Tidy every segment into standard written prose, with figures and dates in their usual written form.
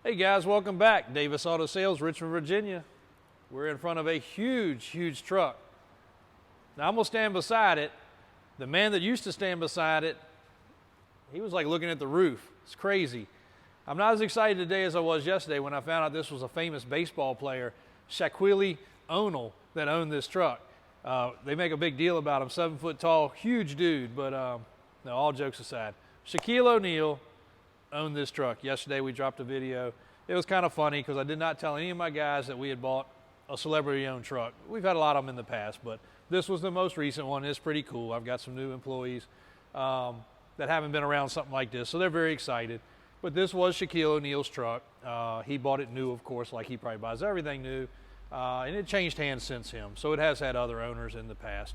Hey guys, welcome back. Davis Auto Sales, Richmond, Virginia. We're in front of a huge truck. Now I'm gonna stand beside it. The man that used to stand beside it, he was like looking at the roof. It's crazy. I'm not as excited today as I was yesterday when I found out this was a famous baseball player, SHAQUILLE, that owned this truck. They make a big deal about him, 7 foot tall, huge dude, but no, all jokes aside. Shaquille O'Neal owned this truck. Yesterday we dropped a video. It was kind of funny because I did not tell any of my guys that we had bought a celebrity-owned truck. We've had a lot of them in the past, but this was the most recent one. It's pretty cool. I've got some new employees that haven't been around something like this, so they're very excited. But this was Shaquille O'Neal's truck. He bought it new, of course, like he probably buys everything new, and it changed hands since him, so it has had other owners in the past.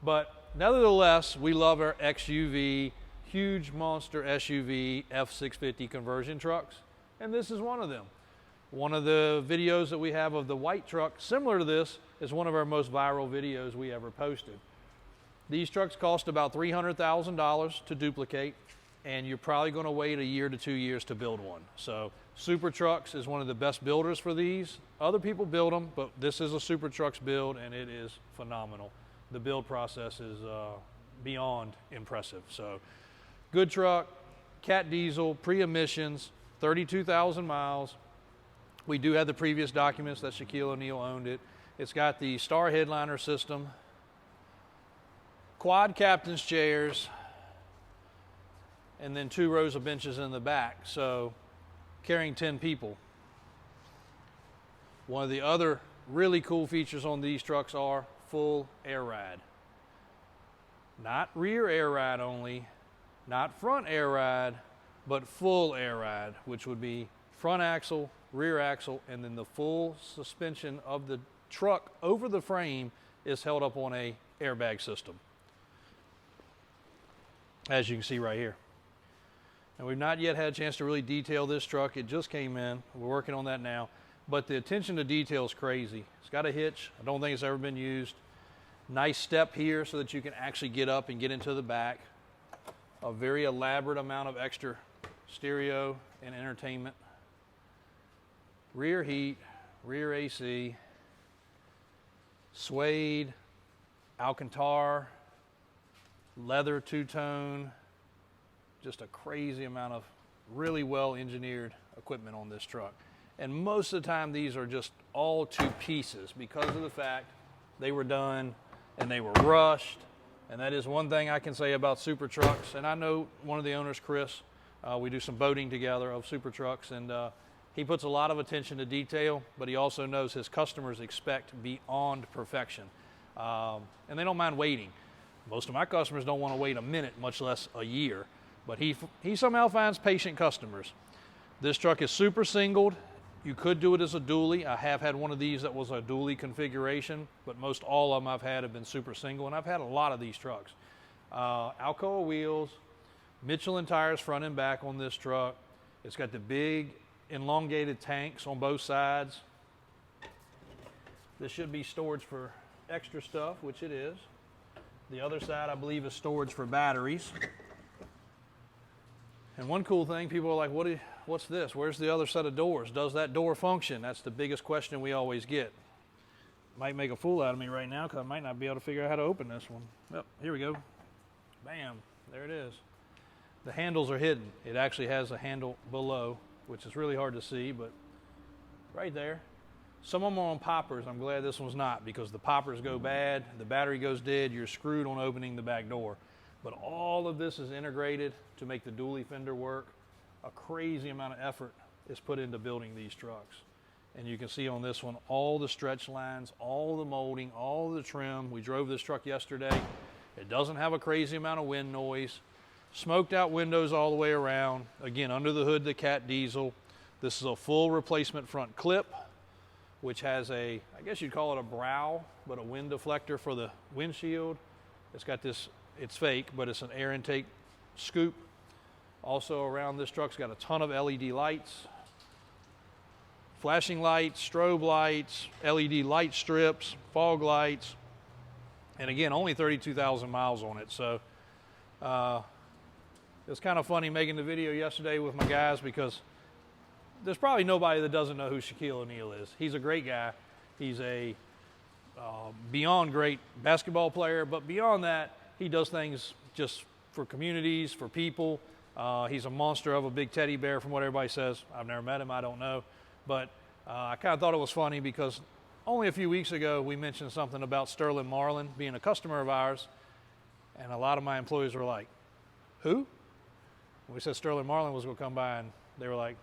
But nevertheless, we love our XUV, huge monster SUV F650 conversion trucks, and this is one of them. One of the videos that we have of the white truck similar to this is one of our most viral videos we ever posted. These trucks cost about $300,000 to duplicate, and you're probably going to wait a year to 2 years to build one. So Super Trucks is one of the best builders for these. Other people build them, but this is a Super Trucks build, and it is phenomenal. The build process is beyond impressive. So good truck, cat diesel, pre-emissions, 32,000 miles. We do have the previous documents that Shaquille O'Neal owned it. It's got the star headliner system, quad captain's chairs, and then 2 rows of benches in the back, so carrying 10 people. One of the other really cool features on these trucks are full air ride. Not rear air ride only, not front air ride, but full air ride, which would be front axle, rear axle, and then the full suspension of the truck over the frame is held up on a airbag system, as you can see right here. And we've not yet had a chance to really detail this truck. It just came in. We're working on that now. But the attention to detail is crazy. It's got a hitch. I don't think it's ever been used. Nice step here so that you can actually get up and get into the back. A very elaborate amount of extra stereo and entertainment. Rear heat, rear AC, suede, Alcantara, leather two-tone. Just a crazy amount of really well engineered equipment on this truck. And most of the time these are just all to pieces because of the fact they were done and they were rushed. And that is one thing I can say about Super Trucks. And I know one of the owners, Chris, we do some boating together of Super Trucks, and he puts a lot of attention to detail, but he also knows his customers expect beyond perfection. And they don't mind waiting. Most of my customers don't want to wait a minute, much less a year. But he somehow finds patient customers. This truck is super singled. You could do it as a dually. I have had one of these that was a dually configuration, but most all of them I've had have been super single, and I've had a lot of these trucks. Alcoa wheels, Michelin tires front and back on this truck. It's got the big elongated tanks on both sides. This should be storage for extra stuff, which it is. The other side, I believe, is storage for batteries. And one cool thing, people are like, what's this? Where's the other set of doors? Does that door function? That's the biggest question we always get. Might make a fool out of me right now because I might not be able to figure out how to open this one. Yep, here we go. Bam, there it is. The handles are hidden. It actually has a handle below, which is really hard to see, but right there. Some of them are on poppers. I'm glad this one's not, because the poppers go bad, the battery goes dead, you're screwed on opening the back door. But all of this is integrated to make the dually fender work. A crazy amount of effort is put into building these trucks. And you can see on this one, all the stretch lines, all the molding, all the trim. We drove this truck yesterday. It doesn't have a crazy amount of wind noise. Smoked out windows all the way around. Again, under the hood, the cat diesel. This is a full replacement front clip, which has a, I guess you'd call it a brow, but a wind deflector for the windshield. It's got this, it's fake, but it's an air intake scoop. Also around this truck's got a ton of LED lights. Flashing lights, strobe lights, LED light strips, fog lights. And again, only 32,000 miles on it. So it was kind of funny making the video yesterday with my guys because there's probably nobody that doesn't know who Shaquille O'Neal is. He's a great guy. He's a beyond great basketball player, but beyond that, he does things just for communities, for people. He's a monster of a big teddy bear from what everybody says. I've never met him, I don't know. But I kind of thought it was funny because only a few weeks ago we mentioned something about Sterling Marlin being a customer of ours, and a lot of my employees were like, who? We said Sterling Marlin was going to come by, and they were like,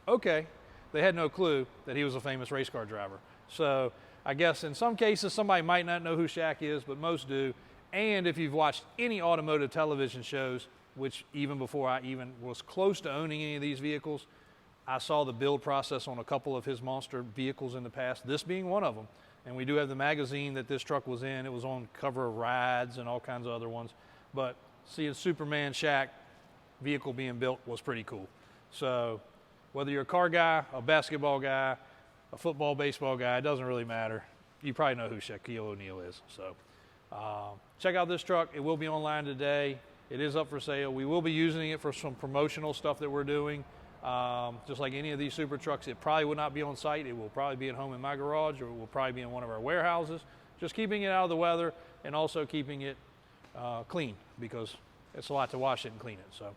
okay. They had no clue that he was a famous race car driver. So I guess in some cases somebody might not know who Shaq is, but most do. And if you've watched any automotive television shows, which even before I even was close to owning any of these vehicles, I saw the build process on a couple of his monster vehicles in the past, this being one of them. And we do have the magazine that this truck was in. It was on cover of Rides and all kinds of other ones. But seeing Superman Shaq vehicle being built was pretty cool. So whether you're a car guy, a basketball guy, a football, baseball guy, it doesn't really matter. You probably know who Shaquille O'Neal is. So check out this truck. It will be online today. It is up for sale. We will be using it for some promotional stuff that we're doing. Just like any of these super trucks, it probably will not be on site. It will probably be at home in my garage, or it will probably be in one of our warehouses. Just keeping it out of the weather and also keeping it clean, because it's a lot to wash it and clean it. So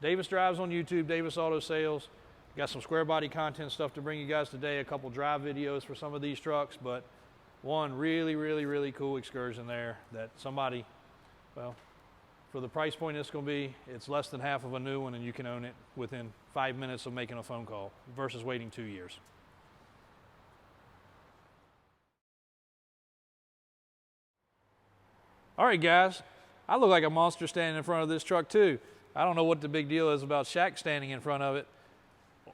Davis Drives on YouTube, Davis Auto Sales. Got some square body content stuff to bring you guys today, a couple drive videos for some of these trucks, but one really cool Excursion there that somebody, well, for the price point it's going to be, it's less than half of a new one, and you can own it within 5 minutes of making a phone call versus waiting 2 years. All right, guys, I look like a monster standing in front of this truck too. I don't know what the big deal is about Shaq standing in front of it.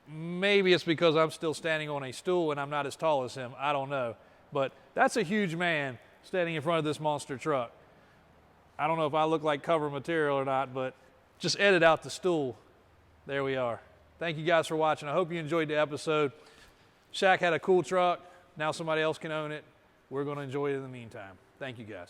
Maybe it's because I'm still standing on a stool and I'm not as tall as him. I don't know. But that's a huge man standing in front of this monster truck. I don't know if I look like cover material or not, but just edit out the stool. There we are. Thank you guys for watching. I hope you enjoyed the episode. Shaq had a cool truck. Now somebody else can own it. We're going to enjoy it in the meantime. Thank you guys.